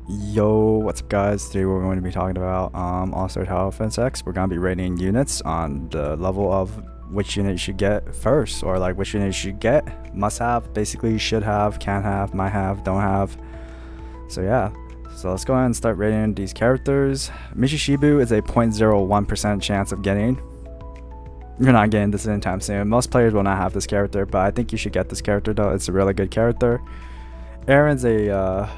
Yo, what's up guys? Today we're going to be talking about AllStarTowerDefense X. We're going to be rating units on the level of which unit you should get first, or like which unit you should get, must have, basically should have, can have, might have, don't have. So yeah, so let's go ahead and start rating these characters. Mishishibu is a 0.01% chance of getting. You're not getting this anytime soon. Most players will not have this character, but I think you should get this character though. It's a really good character. Aaron's a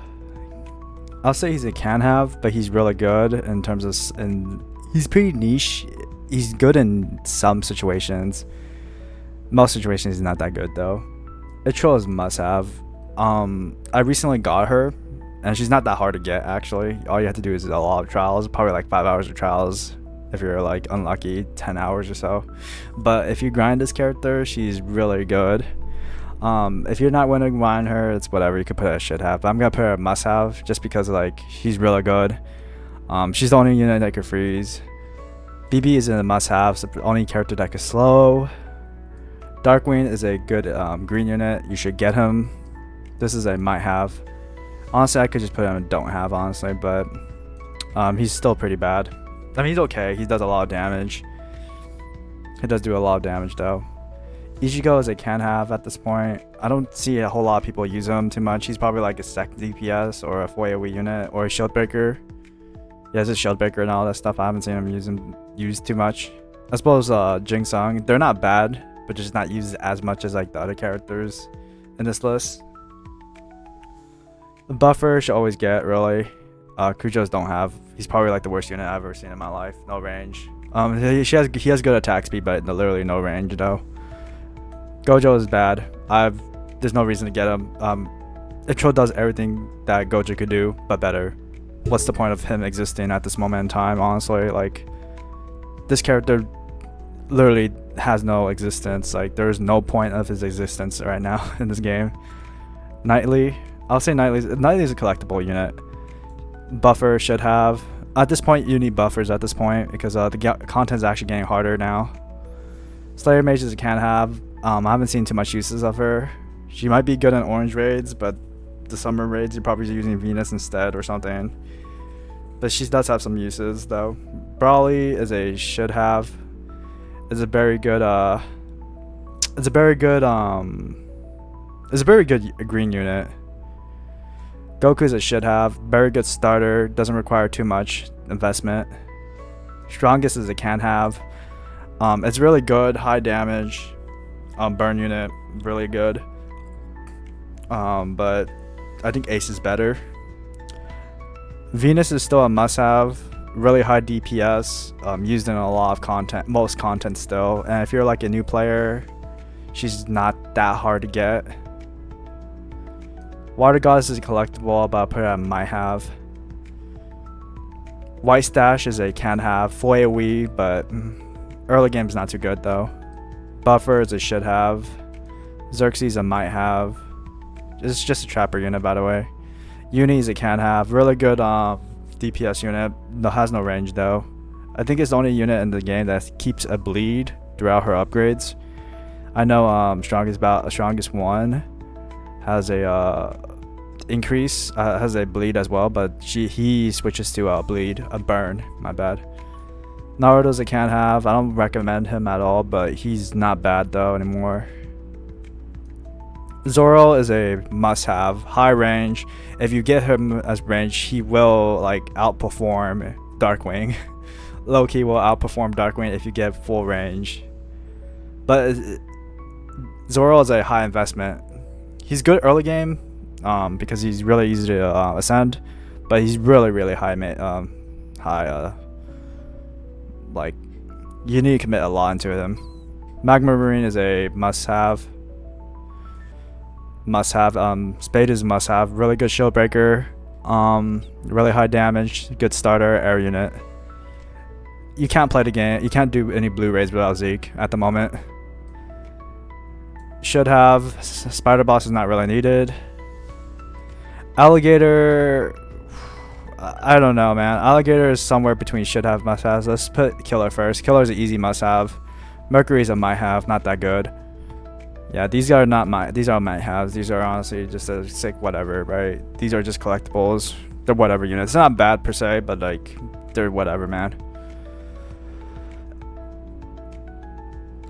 I'll say he's a can have, but he's really good in terms of, and he's pretty niche. He's good in some situations. Most situations he's not that good though. Itro is must have. I recently got her, and she's not that hard to get actually. All you have to do is a lot of trials, probably like 5 hours of trials if you're like unlucky, 10 hours or so. But if you grind this character, she's really good. If you're not willing to grind her, it's whatever, you could put her as should have, but I'm gonna put her a must have just because like she's really good. She's the only unit that could freeze. BB is a must have, so the only character that could slow. Darkwing is a good green unit, you should get him. This is a might have. Honestly, I could just put him in don't have honestly, but he's still pretty bad. I mean, he's okay, he does a lot of damage. He does do a lot of damage though. Ichigo is a can have at this point. I don't see a whole lot of people use him too much. He's probably like a sec DPS or a 4AoE unit or a shield breaker. He has a shield breaker and all that stuff. I haven't seen him used too much. I suppose Jing Sung, they're not bad, but just not used as much as like the other characters in this list. The buffer should always get really. Kujo's don't have. He's probably like the worst unit I've ever seen in my life. No range. He has good attack speed, but literally no range though. Gojo is bad. There's no reason to get him. Itro does everything that Gojo could do, but better. What's the point of him existing at this moment in time, honestly? Like, this character literally has no existence. Like, there's no point of his existence right now in this game. Nightly, I'll say Nightly is a collectible unit. Buffer should have. At this point, you need buffers at this point because the content's actually getting harder now. Slayer Mage is a can have. I haven't seen too much uses of her. She might be good in orange raids, but the summer raids you're probably using Venus instead or something. But she does have some uses though. Brawly is a should have. It's a very good green unit. Goku is a should have. Very good starter. Doesn't require too much investment. Strongest is a can have. It's really good. High damage. Burn unit, really good. But I think Ace is better. Venus is still a must-have. Really high DPS. Used in a lot of content, most content still. And if you're like a new player, she's not that hard to get. Water Goddess is a collectible, but I'll put it at might have. White Stash is a can have. 4AoE, but early game's not too good though. Buffer is a should have. Xerxes a might have. It's just a trapper unit, by the way. Uni is a can have. Really good DPS unit. Has no range though. I think it's the only unit in the game that keeps a bleed throughout her upgrades. I know strongest one has a increase, has a bleed as well, but he switches to a bleed, a burn. My bad. Naruto's a can have. I don't recommend him at all, but he's not bad though anymore. Zoro is a must have. High range. If you get him as range, he will like outperform Darkwing. Low-key will outperform Darkwing if you get full range. But Zoro is a high investment. He's good early game because he's really easy to ascend, but he's really high like you need to commit a lot into him. Magma Marine is a must-have. Spade is must-have. Really good shield breaker. Really high damage. Good starter air unit. You can't play the game. You can't do any blue raids without Zeke at the moment. Should have. Spider Boss is not really needed. Alligator, I don't know, man. Alligator is somewhere between should have, must have. Let's put Killer first. Killer is an easy must have. Mercury is a might have, not that good. Yeah, these are might haves. These are honestly just a sick whatever, right? These are just collectibles. they're whatever units. It's not bad per se, but like they're whatever, man.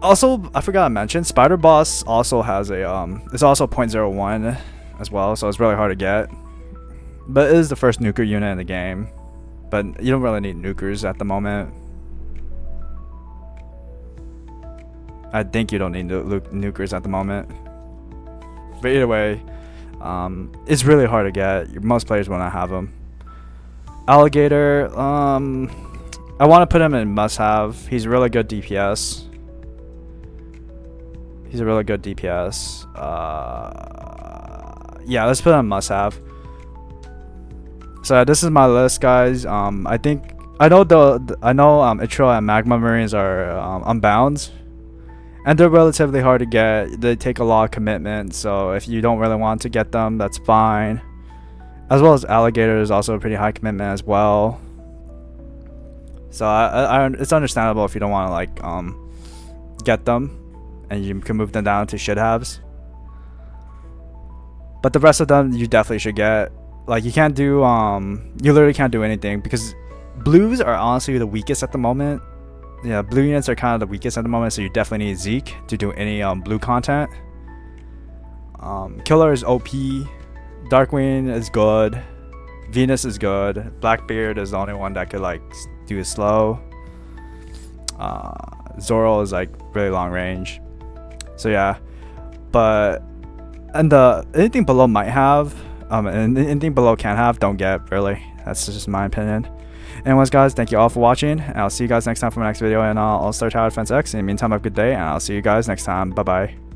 Also, I forgot to mention, Spider Boss also has a it's also 0.01 as well, so it's really hard to get. But it is the first nuker unit in the game. But you don't really need nukers at the moment. I think you don't need nukers at the moment. But either way, it's really hard to get. Most players will not have them. Alligator, I want to put him in must-have. He's a really good DPS. He's a really good DPS. Yeah, let's put him in must-have. So this is my list, guys. I know Itro and Magma Marines are unbound, and they're relatively hard to get. They take a lot of commitment, so if you don't really want to get them, that's fine. As well as Alligator is also a pretty high commitment as well. So it's understandable if you don't want to like get them, and you can move them down to should-haves. But the rest of them you definitely should get. Like you can't do you literally can't do anything because blues are honestly the weakest at the moment. Yeah, blue units are kind of the weakest at the moment, so you definitely need Zeke to do any blue content. Killer is OP, Darkwing is good, Venus is good, Blackbeard is the only one that could like do it slow. Zoro is like really long range. So yeah, but and anything below might have, and anything below can have, don't get really. That's just my opinion. Anyways, guys, thank you all for watching, and I'll see you guys next time for my next video in All-Star Tower Defense X. In the meantime, have a good day, and I'll see you guys next time. Bye bye.